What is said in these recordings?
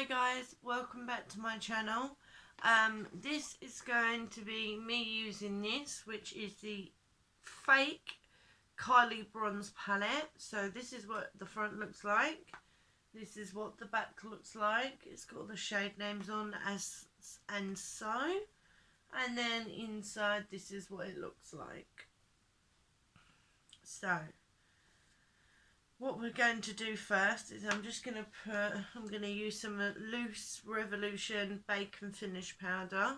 Hi guys, welcome back to my channel. This is going to be me using this, which is the fake Kylie bronze palette. So this is what the front looks like. This is what the back looks like. It's got the shade names on as and so. And then inside this is what it looks like. So what we're going to do first is I'm going to use some loose Revolution bacon finish powder.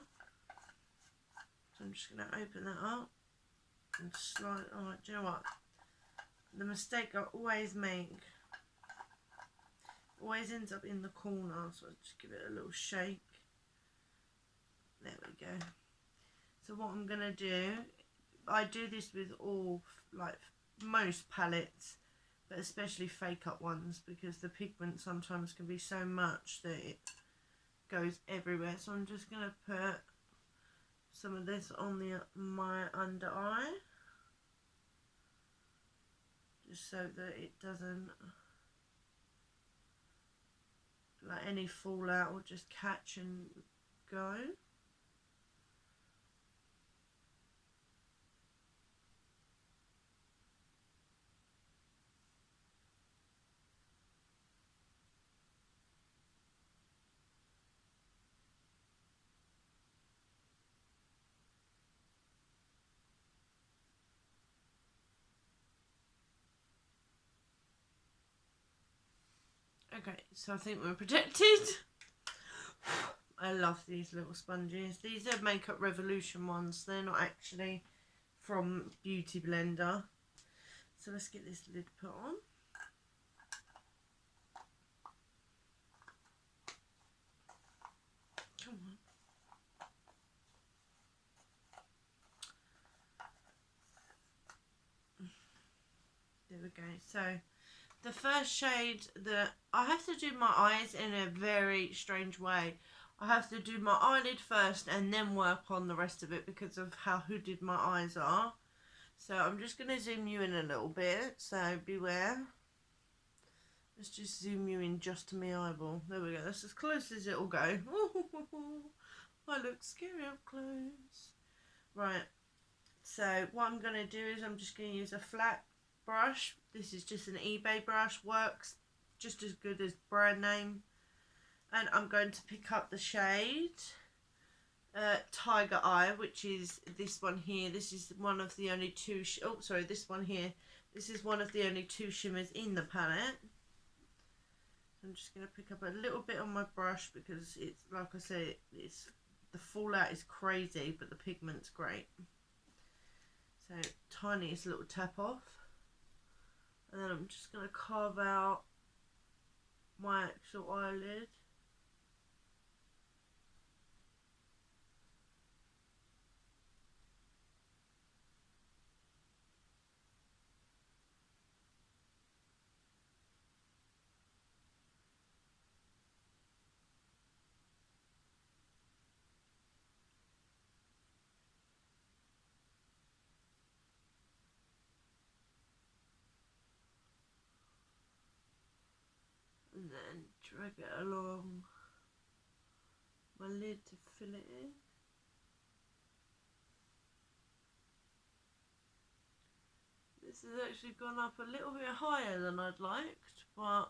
So I'm just going to open that up and slide. Oh, do you know what? The mistake I always make always ends up in the corner, so I'll just give it a little shake. There we go. So what I'm going to do, I do this with all, like most palettes, but especially FAKEUP ones, because the pigment sometimes can be so much that it goes everywhere. So I'm just going to put some of this on my under eye, just so that it doesn't, like any fallout will just catch and go. Okay, so I think we're protected. I love these little sponges. These are Makeup Revolution ones. They're not actually from Beauty Blender. So let's get this lid put on. Come on. There we go. So the first shade that I have to do my eyes in a very strange way. I have to do my eyelid first and then work on the rest of it because of how hooded my eyes are. So I'm just going to zoom you in a little bit, so beware. Let's just zoom you in just to my eyeball. There we go, that's as close as it'll go. I look scary up close. Right, so what I'm going to do is I'm just going to use a flat brush. This is just an eBay brush, works just as good as brand name. And I'm going to pick up the shade Tiger Eye, which is this one here. This is one of the only two, this one here. This is one of the only two shimmers in the palette. I'm just going to pick up a little bit on my brush because it's, like I said, it's the fallout is crazy, but the pigment's great. So tiniest little tap off. And then I'm just going to carve out my actual eyelid. And then drag it along my lid to fill it in. This has actually gone up a little bit higher than I'd liked, but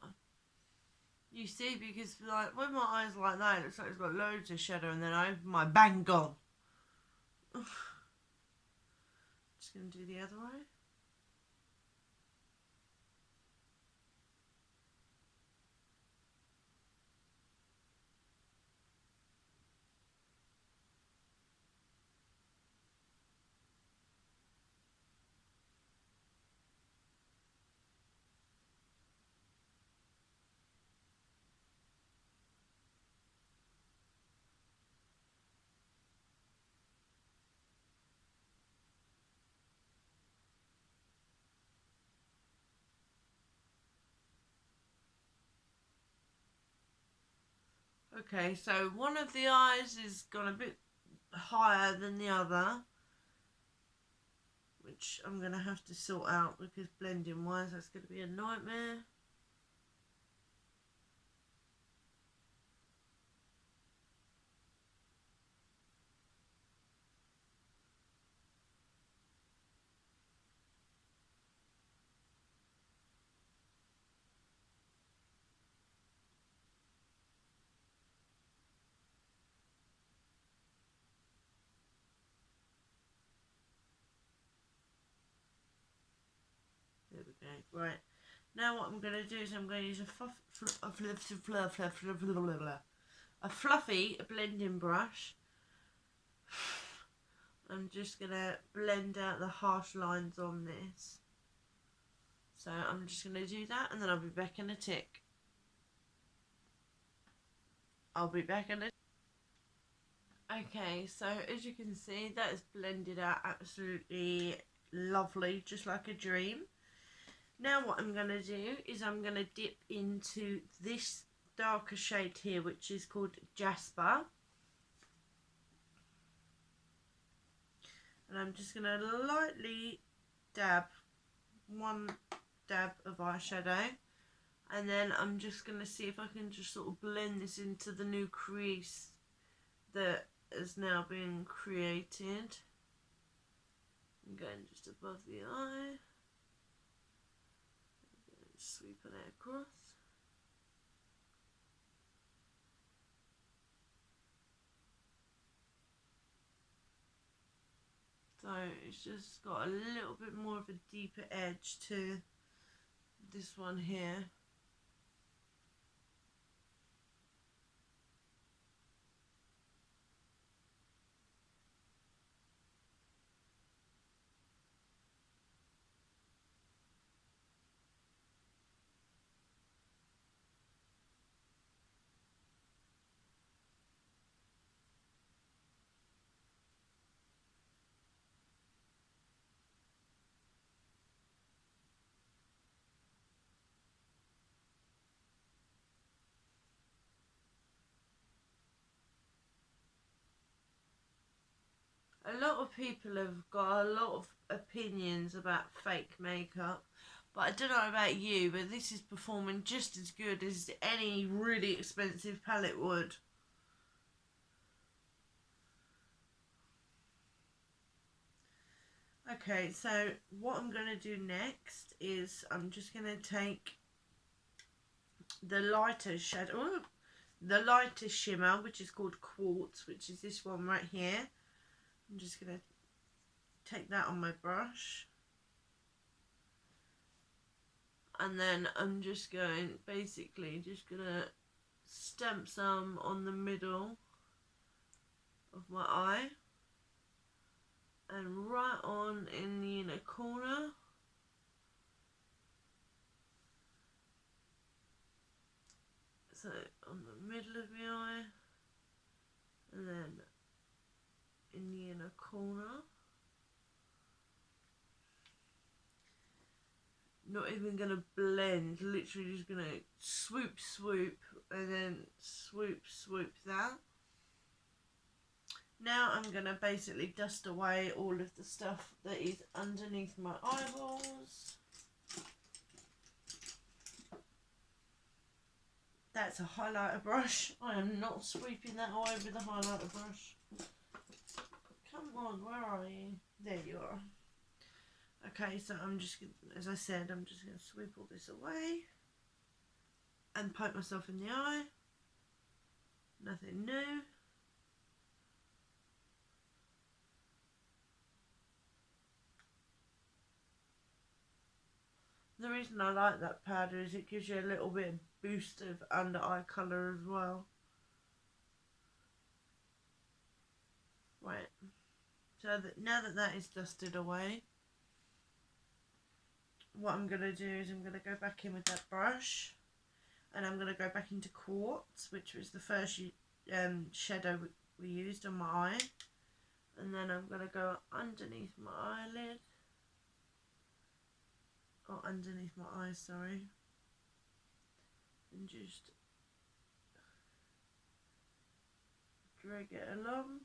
you see, because like when my eyes like that, it looks like it's got loads of shadow, and then I open my bang, gone. Just gonna do the other way. Okay, so one of the eyes is gone a bit higher than the other, which I'm going to have to sort out because blending wise that's going to be a nightmare. Right. Now what I'm going to do is I'm going to use a fluffy blending brush. I'm just going to blend out the harsh lines on this. So I'm just going to do that and then I'll be back in a tick. Okay, so as you can see, that is blended out absolutely lovely, just like a dream. Now what I'm going to do is I'm going to dip into this darker shade here, which is called Jasper. And I'm just going to lightly dab one dab of eyeshadow. And then I'm just going to see if I can just sort of blend this into the new crease that is now being created. I'm going just above the eye. Sweeping it across. So it's just got a little bit more of a deeper edge to this one here. A lot of people have got a lot of opinions about fake makeup, but I don't know about you, but this is performing just as good as any really expensive palette would. Okay, so what I'm going to do next is I'm just going to take the lighter shadow, the lighter shimmer, which is called Quartz, which is this one right here. I'm just going to take that on my brush. And then I'm just going, basically, just going to stamp some on the middle of my eye. And right on in the inner corner. So on the middle of the eye. And then in the inner corner. Not even going to blend, literally just going to swoop, and then swoop that. Now I'm going to basically dust away all of the stuff that is underneath my eyeballs. That's a highlighter brush. I am not sweeping that away with a highlighter brush. Come on, where are you? There you are. Okay, so I'm just, as I said, I'm just going to sweep all this away and poke myself in the eye. Nothing new. The reason I like that powder is it gives you a little bit of boost of under eye colour as well. Right, so now that that is dusted away, what I'm going to do is I'm going to go back in with that brush and I'm going to go back into Quartz, which was the first shadow we used on my eye, and then I'm going to go underneath my eyelid, or underneath my eye, sorry, and just drag it along.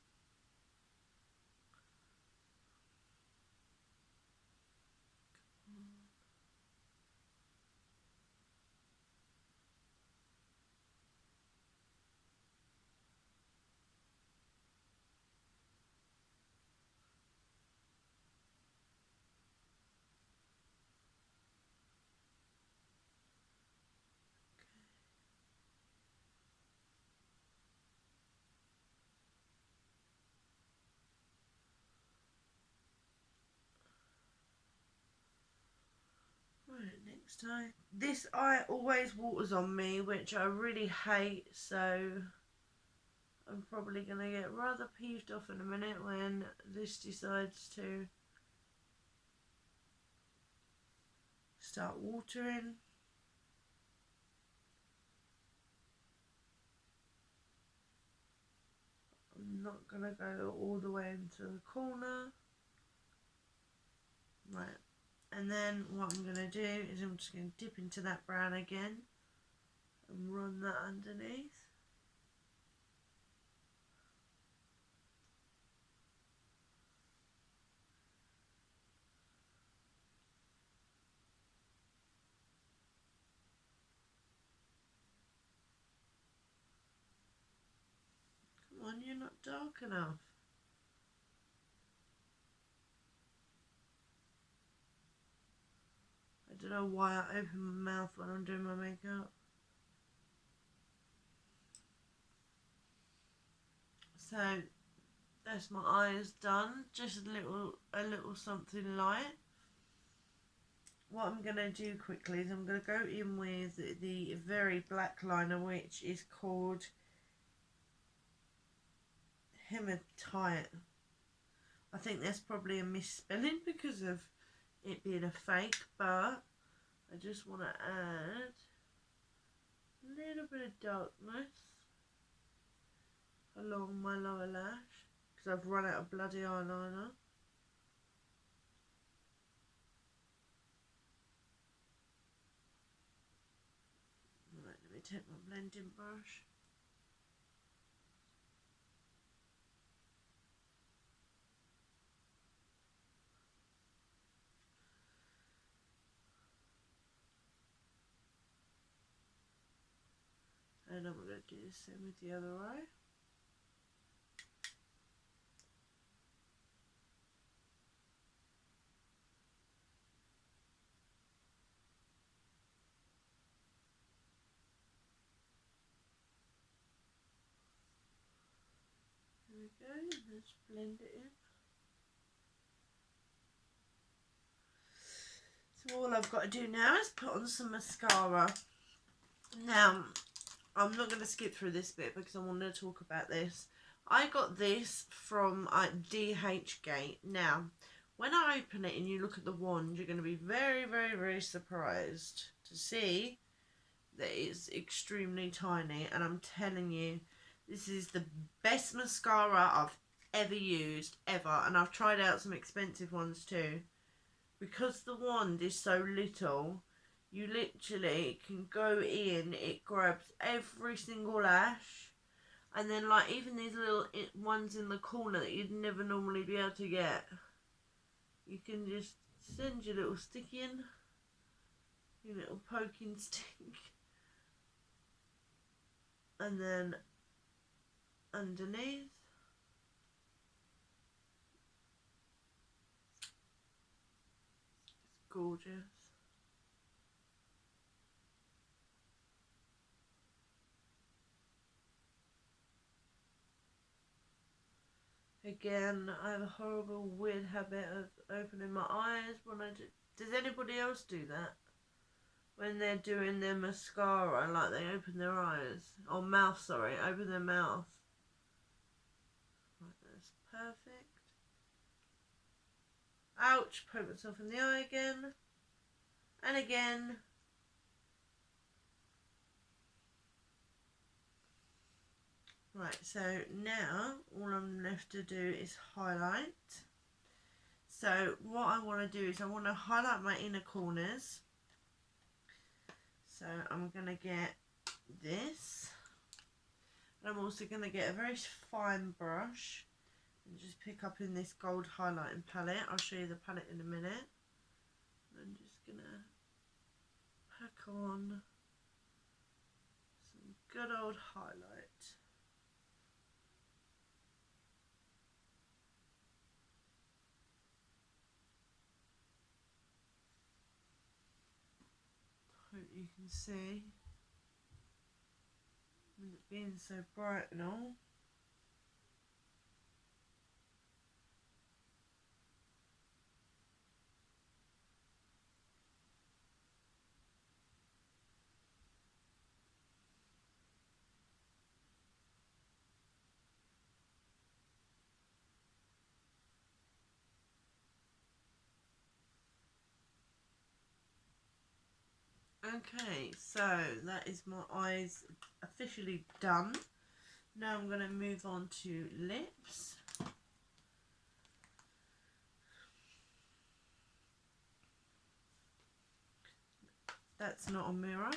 next eye. This eye always waters on me, which I really hate, so I'm probably going to get rather peeved off in a minute when this decides to start watering. I'm not going to go all the way into the corner. Right, and then what I'm going to do is I'm just going to dip into that brown again and run that underneath. Come on, you're not dark enough. I don't know why I open my mouth when I'm doing my makeup. So that's my eyes done. Just a little something light. What I'm going to do quickly is I'm going to go in with the very black liner, which is called Hematite. I think that's probably a misspelling because of it being a fake, but I just want to add a little bit of darkness along my lower lash because I've run out of bloody eyeliner. Right, let me take my blending brush. And I'm going to do the same with the other eye. There we go, let's blend it in. So all I've got to do now is put on some mascara. Now, I'm not going to skip through this bit because I want to talk about this. I got this from DH Gate. Now, when I open it and you look at the wand, you're going to be very, very, very surprised to see that it's extremely tiny. And I'm telling you, this is the best mascara I've ever used, ever. And I've tried out some expensive ones too. Because the wand is so little, you literally can go in, it grabs every single lash, and then like even these little ones in the corner that you'd never normally be able to get, you can just send your little stick in, your little poking stick, and then underneath. It's gorgeous. Again, I have a horrible, weird habit of opening my eyes when I do. Does anybody else do that? When they're doing their mascara, like they open their eyes. Or mouth, sorry, open their mouth. Right, that's perfect. Ouch, poke myself in the eye again. And again. Right, so now all I'm left to do is highlight. So what I want to do is I want to highlight my inner corners. So I'm going to get this. And I'm also going to get a very fine brush and just pick up in this gold highlighting palette. I'll show you the palette in a minute. I'm just going to pack on some good old highlight. Hope you can see. With it being so bright and all. Okay, so that is my eyes officially done. Now I'm going to move on to lips. That's not a mirror.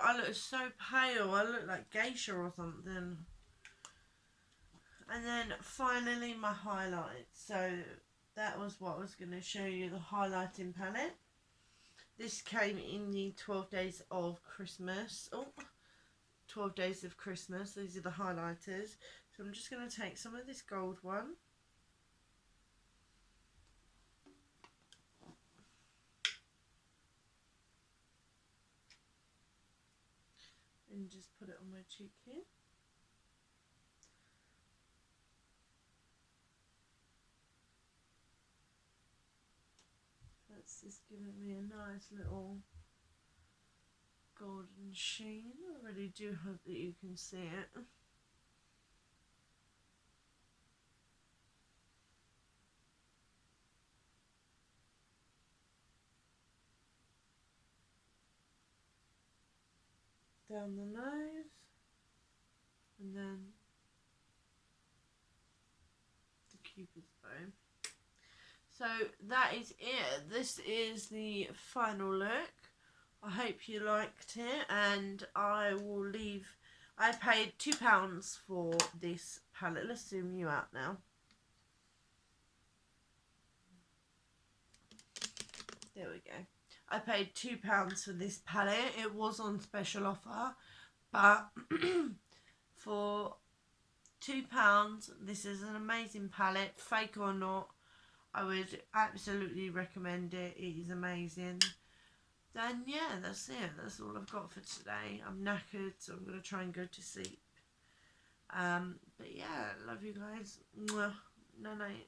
I look so pale, I look like geisha or something. And then finally my highlights. So that was what I was going to show you, the highlighting palette. This came in the 12 days of Christmas. 12 days of Christmas. These are the highlighters. So I'm just going to take some of this gold one. And just put it on my cheek here. That's just giving me a nice little golden sheen. I really do hope that you can see it. Down the nose, and then the Cupid's bow. So that is it. This is the final look. I hope you liked it, and I will leave. I paid £2 for this palette. Let's zoom you out now. There we go. I paid £2 for this palette. It was on special offer, but for £2, this is an amazing palette. Fake or not, I would absolutely recommend it. It is amazing. Then yeah, that's it. That's all I've got for today. I'm knackered, so I'm going to try and go to sleep. But yeah, love you guys. Mwah. Night night.